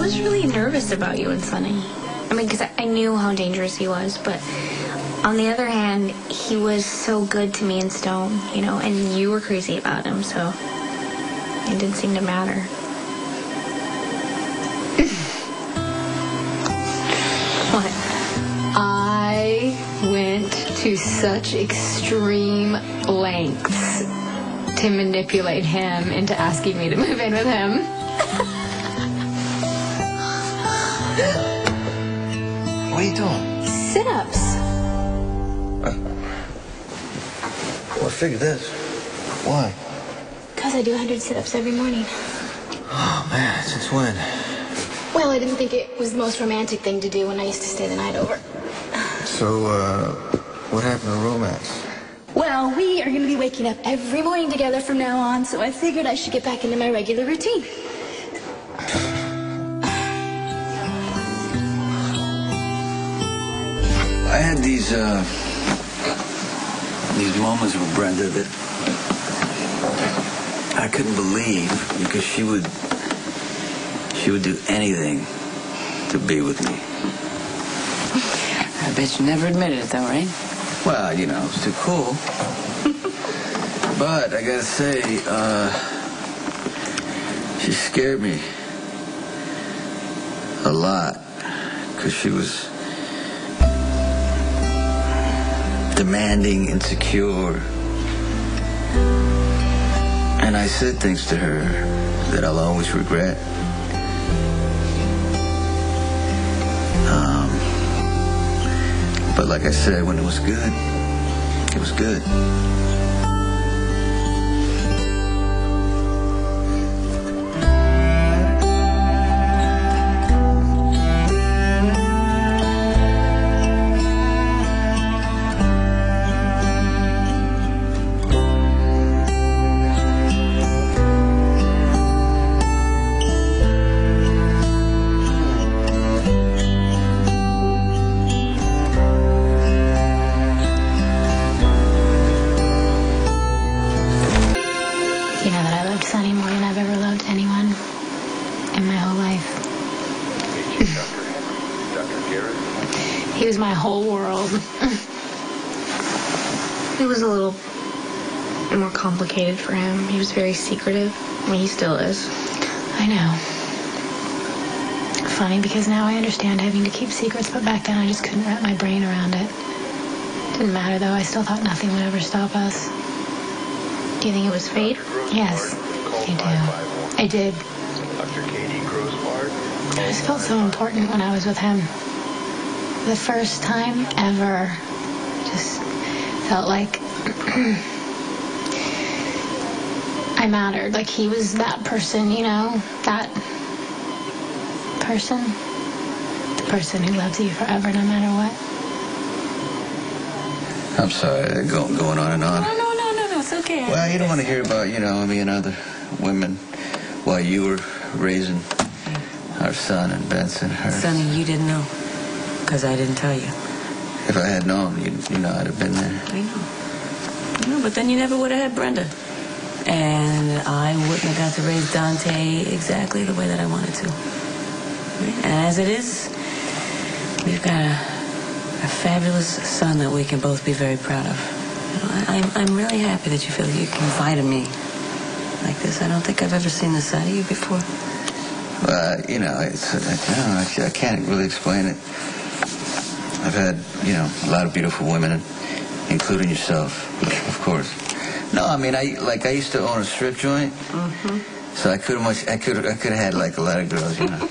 was really nervous about you and Sonny. I mean, because I knew how dangerous he was, but on the other hand, he was so good to me and Stone, you know, and you were crazy about him, so it didn't seem to matter. What? I went to such extreme lengths to manipulate him into asking me to move in with him. What are you doing? Sit-ups. Well, I figured this. Why? Because I do 100 sit-ups every morning. Oh, man, since when? Well, I didn't think it was the most romantic thing to do when I used to stay the night over. So, what happened to romance? Well, we are going to be waking up every morning together from now on, so I figured I should get back into my regular routine. I had these moments with Brenda that I couldn't believe, because she would do anything to be with me. I bet you never admitted it, though, right? Well, you know, it's too cool. But I gotta say, she scared me a lot, because she was demanding, insecure. And I said things to her that I'll always regret. But like I said, when it was good, it was good. You know that I loved Sonny more than I've ever loved anyone in my whole life. He was my whole world. It was a little more complicated for him. He was very secretive. I mean, he still is. I know. Funny, because now I understand having to keep secrets, but back then I just couldn't wrap my brain around it. Didn't matter, though. I still thought nothing would ever stop us. Do you think it was fate? Yes, I do. I did. I just felt so important when I was with him. For the first time ever, just felt like I mattered. Like he was that person, you know? That person. The person who loves you forever, no matter what. I'm sorry, going on and on. No, it's okay. Well, you don't want to hear about, you know, me and other women while you were raising our son and Benson, her. Sonny, you didn't know, because I didn't tell you. If I had known, you know, I'd have been there. I know, but then you never would have had Brenda. And I wouldn't have got to raise Dante exactly the way that I wanted to. And as it is, we've got a fabulous son that we can both be very proud of. You know, I'm really happy that you feel you can confide in me like this. I don't think I've ever seen this side of you before. You know, I can't really explain it. I've had, you know, a lot of beautiful women, including yourself, of course. No, I mean, I used to own a strip joint, so I could have had like a lot of girls, you know.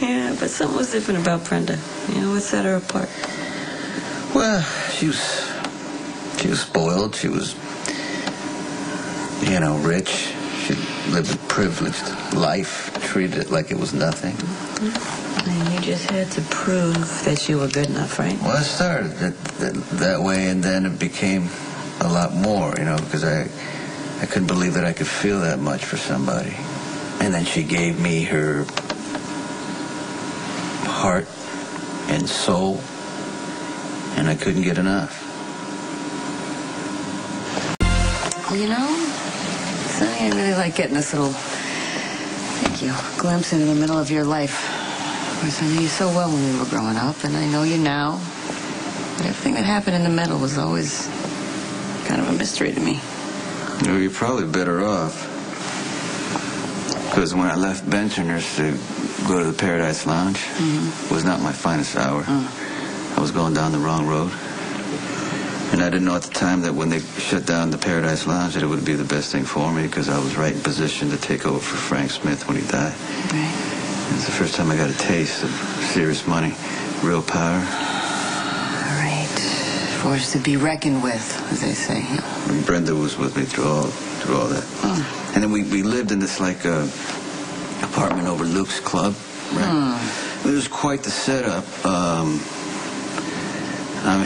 Yeah, but something was different about Brenda. You know, what set her apart? Well, she was spoiled. She was, you know, rich. She lived a privileged life, treated it like it was nothing. And you just had to prove that you were good enough, right? Well, it started that way, and then it became a lot more, you know, because I couldn't believe that I could feel that much for somebody. And then she gave me her heart and soul, and I couldn't get enough. You know, Sonny, I really like getting this little thank you. A glimpse into the middle of your life. Of course, I knew you so well when we were growing up, and I know you now. But everything that happened in the middle was always kind of a mystery to me. You know, you're probably better off. Because when I left Bencherners to go to the Paradise Lounge, was not my finest hour. I was going down the wrong road. And I didn't know at the time that when they shut down the Paradise Lounge that it would be the best thing for me because I was right in position to take over for Frank Smith when he died. Right. It was the first time I got a taste of serious money, real power. All right. Forced to be reckoned with, as they say. And Brenda was with me through all that. And then we lived in this like apartment over Luke's club. Right? It was quite the setup. I mean,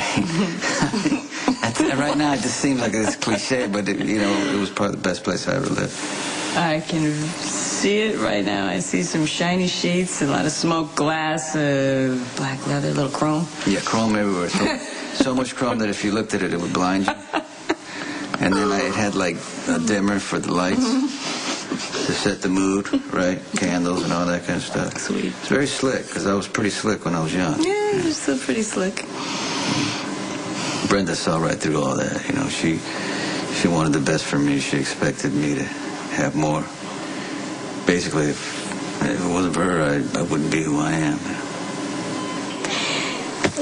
right now it just seems like it's cliche, but it was probably the best place I ever lived. I can see it right now. I see some shiny sheets, a lot of smoked glass, black leather, little chrome. Yeah, chrome everywhere. So much chrome that if you looked at it, it would blind you. And then it had like a dimmer for the lights to set the mood, right? Candles and all that kind of stuff. Sweet. It's very slick because I was pretty slick when I was young. Yeah, you're still pretty slick. Brenda saw right through all that. You know, she wanted the best for me. She expected me to have more. Basically, if it wasn't for her, I wouldn't be who I am.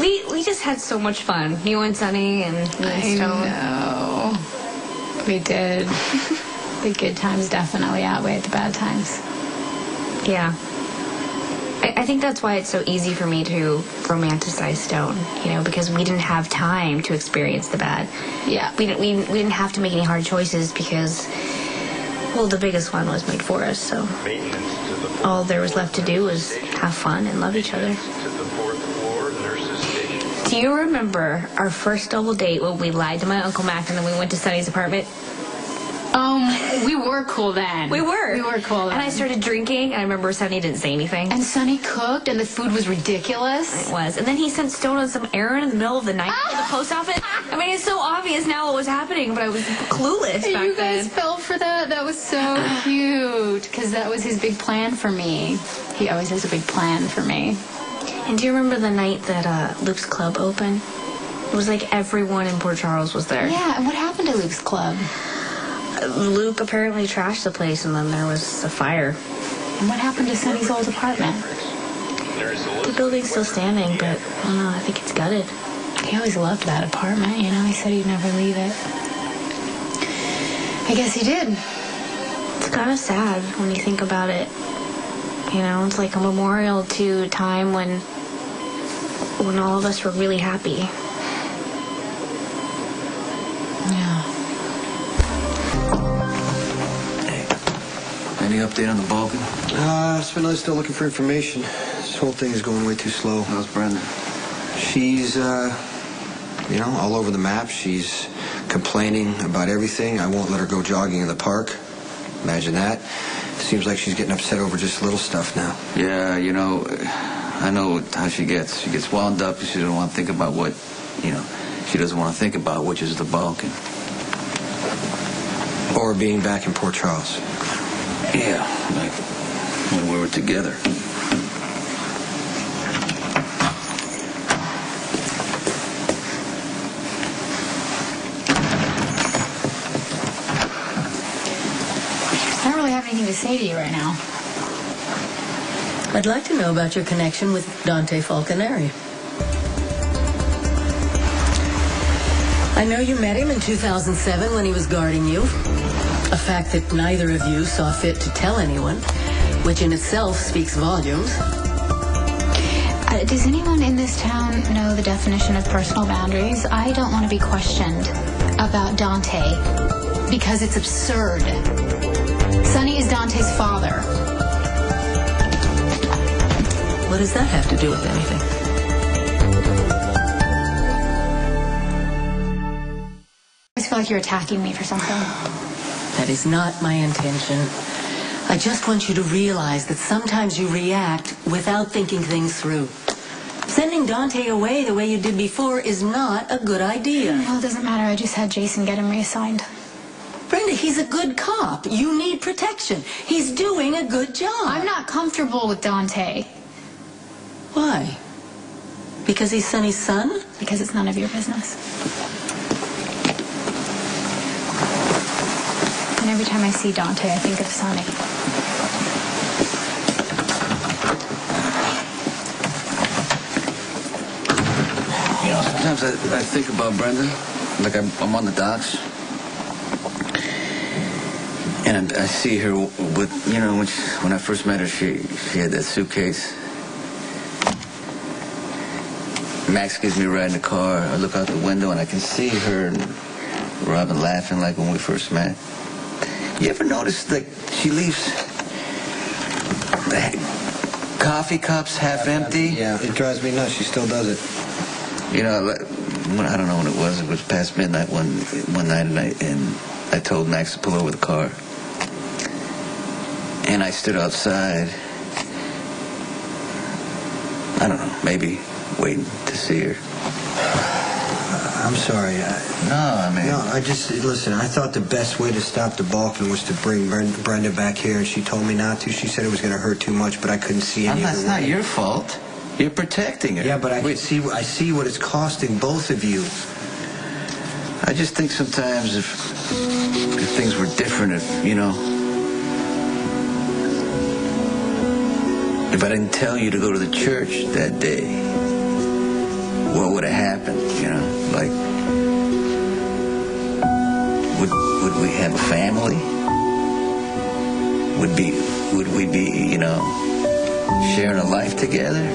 We just had so much fun. You and Sonny and I know. We did. The good times definitely outweighed the bad times. Yeah. I think that's why it's so easy for me to romanticize Stone, because we didn't have time to experience the bad. Yeah. We didn't have to make any hard choices because, well, the biggest one was made for us, so all there was left to do was have fun and love each other. Do you remember our first double date when we lied to my Uncle Mac and then we went to Sonny's apartment? We were cool then. We were. We were cool then. And I started drinking, and I remember Sonny didn't say anything. And Sonny cooked, and the food was ridiculous. It was. And then he sent Stone on some errand in the middle of the night to the post office. I mean, it's so obvious now what was happening, but I was clueless back then. You guys fell for that? That was so cute, because that was his big plan for me. He always has a big plan for me. And do you remember the night that Luke's Club opened? It was like everyone in Port Charles was there. Yeah, and what happened to Luke's Club? Luke apparently trashed the place, and then there was a fire. And what happened to Sonny's old apartment? The building's still standing, but I don't know, I think it's gutted. He always loved that apartment, He said he'd never leave it. I guess he did. It's kind of sad when you think about it. It's like a memorial to a time when all of us were really happy. Yeah. Any update on the Balkan? Spinelli's still looking for information. This whole thing is going way too slow. How's Brenda? She's, all over the map. She's complaining about everything. I won't let her go jogging in the park. Imagine that. Seems like she's getting upset over just little stuff now. Yeah, I know how she gets. She gets wound up. She doesn't want to think about what, she doesn't want to think about, which is the Balkan. Or being back in Port Charles. Yeah, like when we were together. I don't really have anything to say to you right now. I'd like to know about your connection with Dante Falconeri. I know you met him in 2007 when he was guarding you. A fact that neither of you saw fit to tell anyone, which in itself speaks volumes. Does anyone in this town know the definition of personal boundaries? I don't want to be questioned about Dante because it's absurd. Sonny is Dante's father. What does that have to do with anything? I feel like you're attacking me for something. That is not my intention. I just want you to realize that sometimes you react without thinking things through. Sending Dante away the way you did before is not a good idea. Well, it doesn't matter. I just had Jason get him reassigned. Brenda, He's a good cop. You need protection. He's doing a good job. I'm not comfortable with Dante. Why? Because he's Sonny's son? Because it's none of your business. And every time I see Dante, I think of Sonny. You know, sometimes I think about Brenda, like I'm on the docks, and I see her with, you know, when I first met her, she had that suitcase. Max gives me a ride in the car. I look out the window and I can see her and Robin laughing like when we first met. You ever notice that she leaves the coffee cups half empty? Yeah, it drives me nuts. She still does it. You know, I don't know when it was past midnight one night, and I told Max to pull over the car. And I stood outside, I don't know, maybe waiting to see her. I'm sorry. Listen, I thought the best way to stop the balking was to bring Brenda back here, and she told me not to. She said it was going to hurt too much, but I couldn't see any That's not your fault. You're protecting her. Yeah, but I see what it's costing both of you. I just think sometimes if things were different, if I didn't tell you to go to the church that day, what would have happened, Like, would we have a family? Would we be, sharing a life together?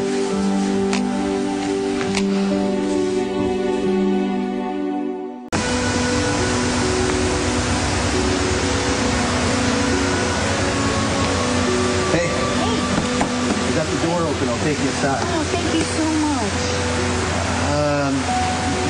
Take you inside. Oh, thank you so much.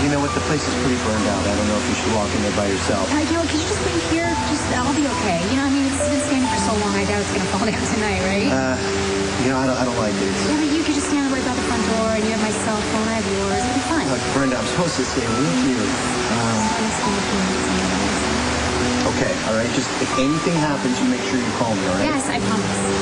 You know what? The place is pretty burned out. I don't know if you should walk in there by yourself. Could you just wait here? I'll be okay. It's been standing for so long. I doubt it's going to fall down tonight, right? I don't like it. Yeah, but you could just stand right by the front door, and you have my cell phone. I have yours. It'll be fine. Look, Brenda, I'm supposed to stay with you. Okay, all right. Just if anything happens, you make sure you call me, all right? Yes, I promise.